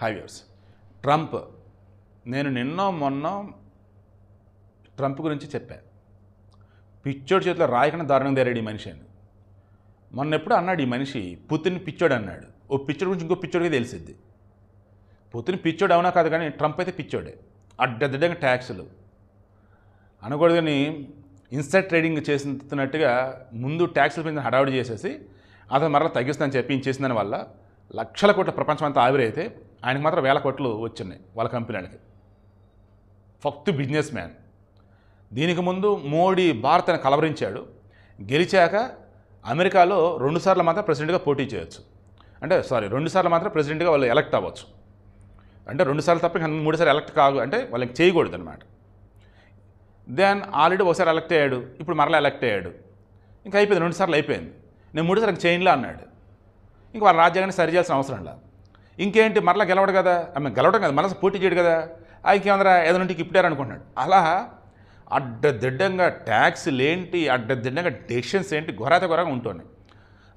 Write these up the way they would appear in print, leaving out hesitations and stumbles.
Hi viewers. Trump, నేను మొన్న Trump గురించి చెప్పా. పిచ్చోడి చేతిలో రాయకుండా దారుణంగా తయారాడు ఈ మనిషి అని. మొన్న ఎప్పుడు అన్నాడు ఈ మనిషి పుతిన్ పిచ్చోడు అన్నాడు. ఓ పిచ్చోడి గురించి ఇంకో పిచ్చోడికి తెలిసిద్ది. పుతిన్ పిచ్చోడు అవునా కాదు, కానీ ట్రంప్ అయితే పిచ్చోడే. అడ్డదిడ్డంగా ట్యాక్సులు అనకూడదు, కానీ ఇన్సైడ్ ట్రేడింగ్ చేసినట్టుగా ముందు ట్యాక్సుల మీద హడావుడి చేసేసి అతను మరలా తగ్గిస్తుందని చెప్పి చేసిన దాని వల్ల లక్షల కోట్ల ప్రపంచం అంతా ఆవిరైతే ఆయనకు మాత్రం వేల కోట్లు వచ్చినాయి వాళ్ళ కంపెనీలకి. ఫక్తు బిజినెస్ మ్యాన్. దీనికి ముందు మోడీ భారత్ని కలవరించాడు. గెలిచాక అమెరికాలో 2 సార్లు మాత్రం ప్రెసిడెంట్గా పోటీ చేయొచ్చు. అంటే 2 సార్లు మాత్రం ప్రెసిడెంట్గా వాళ్ళు ఎలక్ట్ అవ్వచ్చు. అంటే 2 సార్లు తప్ప 3 సార్లు ఎలక్ట్ కాదు, అంటే వాళ్ళకి చేయకూడదు అనమాట. దెన్ ఆల్రెడీ ఒకసారి ఎలక్ట్ అయ్యాడు, ఇప్పుడు మరలా ఎలక్ట్ అయ్యాడు. ఇంకా అయిపోయింది, 2 సార్లు అయిపోయింది. నేను 3 సార్లు చేయనులా అన్నాడు. ఇంక వాళ్ళ రాజ్యాంగాన్ని సరి చేయాల్సిన అవసరం లేదు. ఇంకేంటి మరలా గెలవడు కదా, గెలవడం కదా, మనసు పోటీ చేయడు కదా, ఇంకేమందరా ఏదైనా ఇప్పుడారు అనుకుంటున్నాడు. అలా అడ్డదిడ్డంగా ట్యాక్స్లు ఏంటి, అడ్డదిడ్డంగా డెసిషన్స్ ఏంటి, ఘోరగా ఉంటున్నాయి.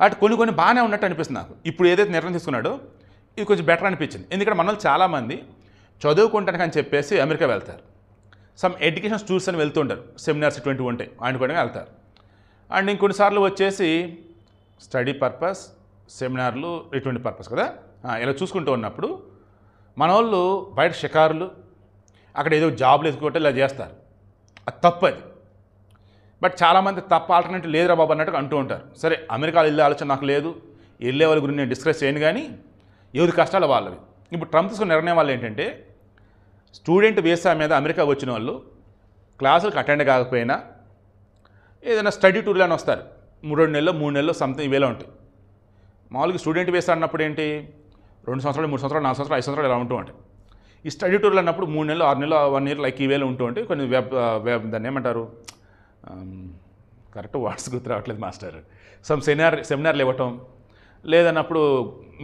అటు కొన్ని బాగానే ఉన్నట్టు అనిపిస్తుంది నాకు. ఇప్పుడు ఏదైతే నిర్ణయం తీసుకున్నాడో ఇది కొంచెం బెటర్ అనిపించింది. ఎందుకంటే మన వాళ్ళు చాలామంది చదువుకుంటానికి అని చెప్పేసి అమెరికా వెళ్తారు. సమ్ ఎడ్యుకేషన్ టూర్స్ అని వెళ్తుంటారు, సెమినార్స్ ఇటువంటి ఉంటాయి, ఆయన వెళ్తారు. అండ్ ఇంకొన్నిసార్లు వచ్చేసి స్టడీ పర్పస్, సెమినార్లు ఇటువంటి పర్పస్ కదా, ఇలా చూసుకుంటూ ఉన్నప్పుడు మన వాళ్ళు బయట షికారులు, అక్కడ ఏదో జాబ్లు ఎత్తుకుంటే ఇలా చేస్తారు. అది తప్పది. బట్ చాలామంది తప్ప ఆల్టర్నేటివ్ లేదురా బాబు అన్నట్టుగా అంటూ ఉంటారు. సరే, అమెరికాలో వెళ్ళే ఆలోచన నాకు లేదు, వెళ్ళే వాళ్ళ గురించి నేను డిస్కస్ చేయను, కానీ ఎవరి కష్టాలు వాళ్ళవి. ఇప్పుడు ట్రంప్ తీసుకున్న నిర్ణయం వల్ల ఏంటంటే స్టూడెంట్ వీసా మీద అమెరికా వచ్చిన వాళ్ళు క్లాసులకు అటెండ్ కాకపోయినా ఏదైనా స్టడీ టూర్లు అని వస్తారు. 2 నెలలు 3 నెలలు సంథింగ్ ఇవేలా ఉంటాయి. మామూలుగా స్టూడెంట్ వీసా అన్నప్పుడు ఏంటి 2 సంవత్సరాలు 3 సంవత్సరాలు 4 సంవత్సరాలు 5 సంవత్సరాలు ఇలా ఉంటూ ఉంటాయి. ఈ స్టడీ టూర్లు అన్నప్పుడు 3 నెలలు 6 నెలలు 1 ఇయర్ లైక్ ఈవేళ ఉంటూ ఉంటాయి. కొన్ని దాన్ని ఏమంటారు, కరెక్ట్ వర్డ్స్ గుర్తు రావట్లేదు మాస్టర్. సమ్ సెమినార్లు ఇవ్వటం, లేదన్నప్పుడు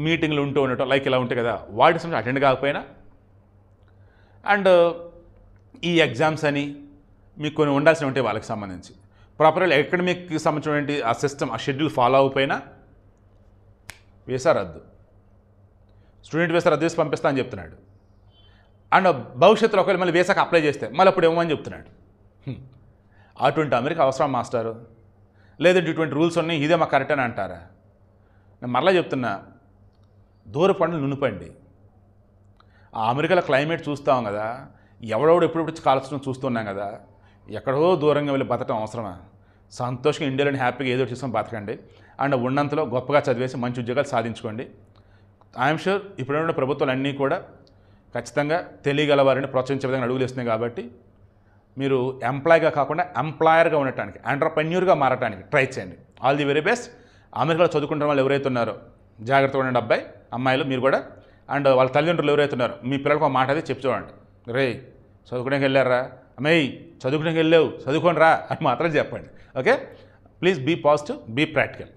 మీటింగ్లు ఉంటూ ఉండటం, లైక్ ఇలా ఉంటాయి కదా, వాటి సంబంధించి అటెండ్ కాకపోయినా. అండ్ ఈ ఎగ్జామ్స్ అని మీకు కొన్ని ఉండాల్సినవి ఉంటాయి వాళ్ళకి సంబంధించి. ప్రాపర్గా అకాడమిక్కి సంబంధించినటువంటి ఆ సిస్టమ్, ఆ షెడ్యూల్ ఫాలో అవ్వకపోయినా వీసా రద్దు, స్టూడెంట్ వీసా రద్దు చేసి పంపిస్తా అని చెప్తున్నాడు. అండ్ భవిష్యత్తులో ఒకవేళ మళ్ళీ వీసాకి అప్లై చేస్తే మళ్ళీ అప్పుడు ఏమని చెప్తున్నాడు. అటువంటి అమెరికా అవసరం మాస్టారు? లేదంటే ఇటువంటి రూల్స్ ఉన్నాయి, ఇదే మాకు కరెక్ట్ అని అంటారా? నేను మరలా చెప్తున్నా, దూర పండులు నునుపండి. ఆ అమెరికాలో క్లైమేట్ చూస్తాం కదా, ఎవడెవడు ఎప్పుడెప్పుడు కాల్చడం చూస్తున్నాం కదా, ఎక్కడో దూరంగా వెళ్ళి బతకడం అవసరమా? సంతోషంగా ఇండియాలోని హ్యాపీగా ఏదో చూసుకొని బతకండి. అండ్ ఉన్నంతలో గొప్పగా చదివేసి మంచి ఉద్యోగాలు సాధించుకోండి. ఐఎమ్ షూర్ ఇప్పుడున్న ప్రభుత్వాలు అన్నీ కూడా ఖచ్చితంగా తెలియగలవారిని ప్రోత్సహించే విధంగా అడుగులు వేస్తున్నాయి. కాబట్టి మీరు ఎంప్లాయ్గా కాకుండా ఎంప్లాయర్గా ఉండటానికి, ఎంటర్‌ప్రెన్యూర్‌గా మారటానికి ట్రై చేయండి. All the very best. అమెరికాలో చదువుకుంటున్న వాళ్ళు ఎవరైతే ఉన్నారో జాగ్రత్తగా ఉండండి, అబ్బాయి అమ్మాయిలు మీరు కూడా. అండ్ వాళ్ళ తల్లిదండ్రులు ఎవరైతే ఉన్నారో మీ పిల్లలకు ఒక మాట అది చెప్పి చూడండి. రే చదువుకోవడానికి వెళ్ళారా, అమ్మాయి చదువుకోవడానికి వెళ్ళావు, చదువుకోండి రా అని మాత్రం చెప్పండి. Okay, please be positive, be practical.